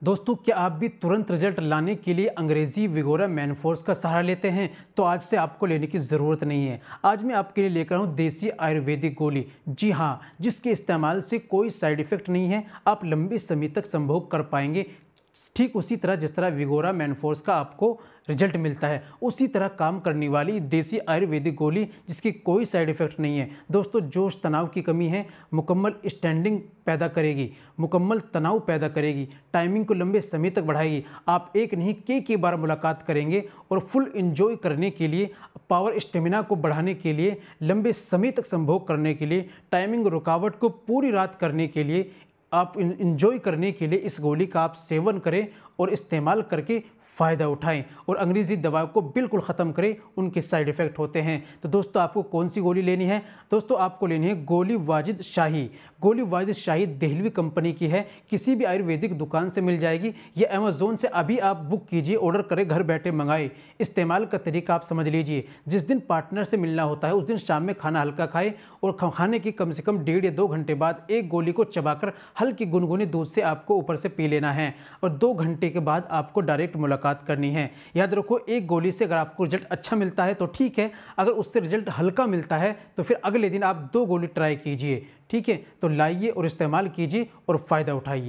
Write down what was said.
दोस्तों, क्या आप भी तुरंत रिजल्ट लाने के लिए अंग्रेजी विगोरा मैनफोर्स का सहारा लेते हैं? तो आज से आपको लेने की ज़रूरत नहीं है। आज मैं आपके लिए लेकर हूँ देसी आयुर्वेदिक गोली। जी हाँ, जिसके इस्तेमाल से कोई साइड इफ़ेक्ट नहीं है, आप लंबे समय तक संभोग कर पाएंगे। ठीक उसी तरह जिस तरह विगोरा मैनफोर्स का आपको रिजल्ट मिलता है, उसी तरह काम करने वाली देसी आयुर्वेदिक गोली जिसकी कोई साइड इफ़ेक्ट नहीं है। दोस्तों, जोश तनाव की कमी है, मुकम्मल स्टैंडिंग पैदा करेगी, मुकम्मल तनाव पैदा करेगी, टाइमिंग को लंबे समय तक बढ़ाएगी। आप एक नहीं कई बार मुलाकात करेंगे और फुल इंजॉय करने के लिए, पावर स्टेमिना को बढ़ाने के लिए, लंबे समय तक संभोग करने के लिए, टाइमिंग रुकावट को पूरी रात करने के लिए, आप इंजॉय करने के लिए इस गोली का आप सेवन करें और इस्तेमाल करके फ़ायदा उठाएं और अंग्रेज़ी दवाओं को बिल्कुल ख़त्म करें, उनके साइड इफ़ेक्ट होते हैं। तो दोस्तों, आपको कौन सी गोली लेनी है? दोस्तों, आपको लेनी है गोली वाजिद शाही। गोली वाजिद शाही देहलवी कंपनी की है, किसी भी आयुर्वेदिक दुकान से मिल जाएगी या अमेज़ोन से अभी आप बुक कीजिए, ऑर्डर करें, घर बैठे मंगाए। इस्तेमाल का तरीका आप समझ लीजिए। जिस दिन पार्टनर से मिलना होता है उस दिन शाम में खाना हल्का खाएं और खाने के कम से कम 1.5 या 2 घंटे बाद एक गोली को चबाकर हल्की गुनगुनी दूध से आपको ऊपर से पी लेना है और 2 घंटे के बाद आपको डायरेक्ट मुलाकात करनी है। याद रखो, एक गोली से अगर आपको रिजल्ट अच्छा मिलता है तो ठीक है, अगर उससे रिजल्ट हल्का मिलता है तो फिर अगले दिन आप 2 गोली ट्राई कीजिए। ठीक है, तो लाइए और इस्तेमाल कीजिए और फ़ायदा उठाइए।